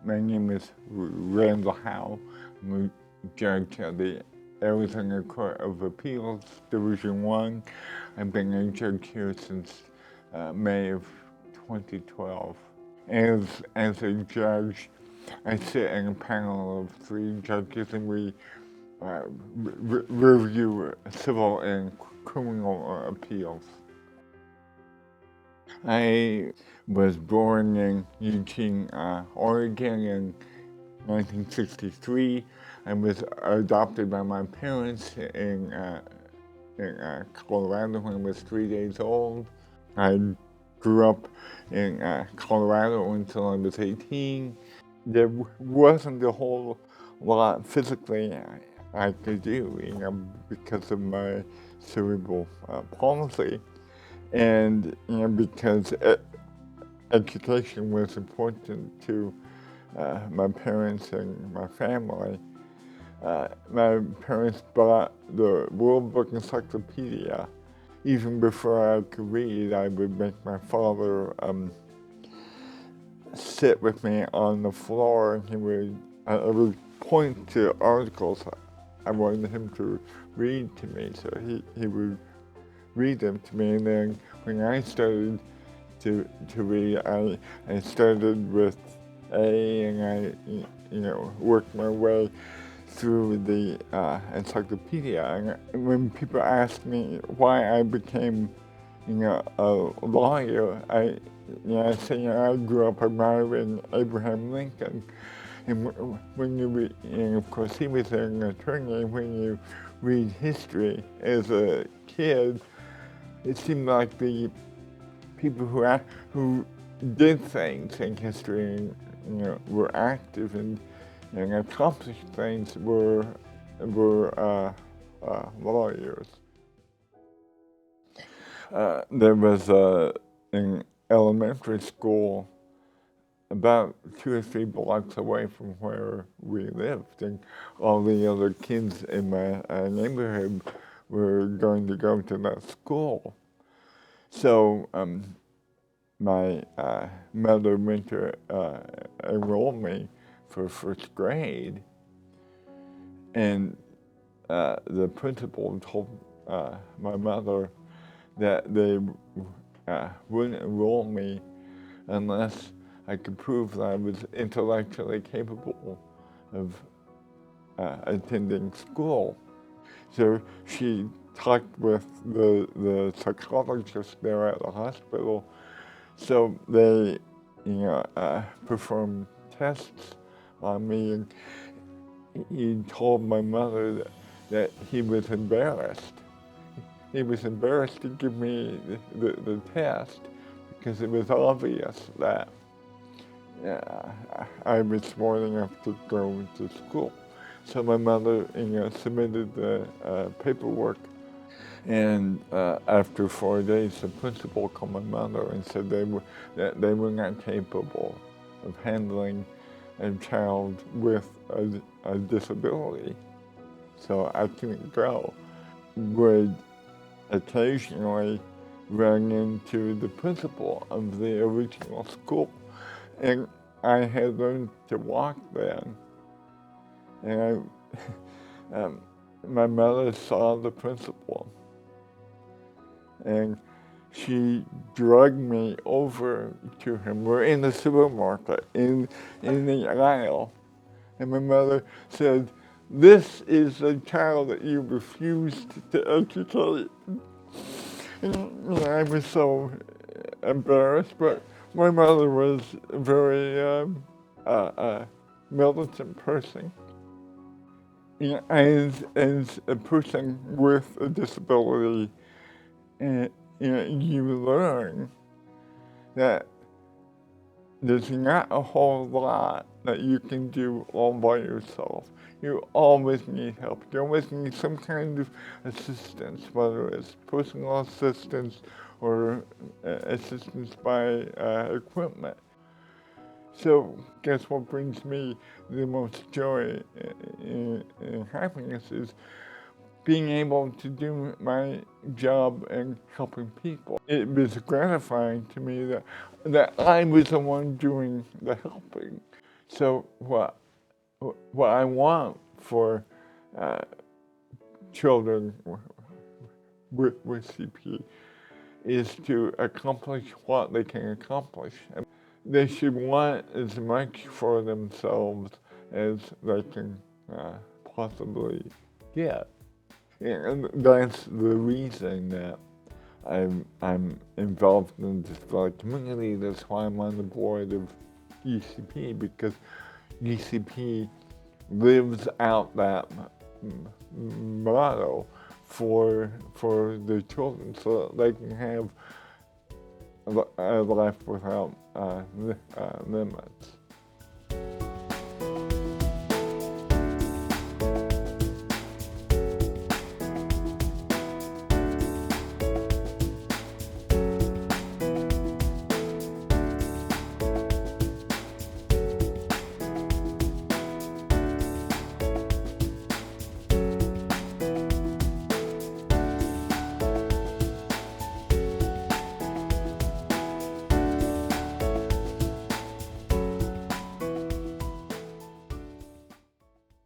My name is Randall Howe. I'm a judge at the Arizona Court of Appeals, Division 1. I've been a judge here since May of 2012. As a judge, I sit in a panel of 3 judges and we review civil and criminal appeals. I was born in Eugene, Oregon in 1963. I was adopted by my parents in Colorado when I was 3 days old. I grew up in Colorado until I was 18. There wasn't a whole lot physically I could do, because of my cerebral palsy. And because education was important to my parents and my family, my parents bought the World Book Encyclopedia. Even before I could read, I would make my father sit with me on the floor, and I would point to articles I wanted him to read to me, so he would read them to me. And then when I started to read, I started with A, and I worked my way through the encyclopedia. And when people ask me why I became a lawyer, I say I grew up admiring Abraham Lincoln. And when you read, and of course he was an attorney, when you read history as a kid, it seemed like the people who did things in history and were active and accomplished things were lawyers. There was an elementary school about 2 or 3 blocks away from where we lived, and all the other kids in my neighborhood were going to go to that school. So my mother went to enroll me for 1st grade, and the principal told my mother that they wouldn't enroll me unless I could prove that I was intellectually capable of attending school. So she talked with the psychologist there at the hospital. So they, performed tests on me, and he told my mother that he was embarrassed. He was embarrassed to give me the test because it was obvious that I was smart enough to go to school. So my mother, submitted the paperwork, and after 4 days, the principal called my mother and said that they were not capable of handling a child with a disability. So I couldn't go. Would occasionally run into the principal of the original school, and I had learned to walk then. And my mother saw the principal, and she dragged me over to him. We're in the supermarket, in the aisle, and my mother said, "This is the child that you refused to educate." And I was so embarrassed, but my mother was a very militant person. As a person with a disability, you learn that there's not a whole lot that you can do all by yourself. You always need help. You always need some kind of assistance, whether it's personal assistance or assistance by equipment. So guess what brings me the most joy and happiness is being able to do my job and helping people. It was gratifying to me that I was the one doing the helping. So what I want for children with CP is to accomplish what they can accomplish. And they should want as much for themselves as they can possibly get. And that's the reason that I'm involved in the disability community. That's why I'm on the board of UCP, because UCP lives out that motto for the children, so that they can have a life without limits.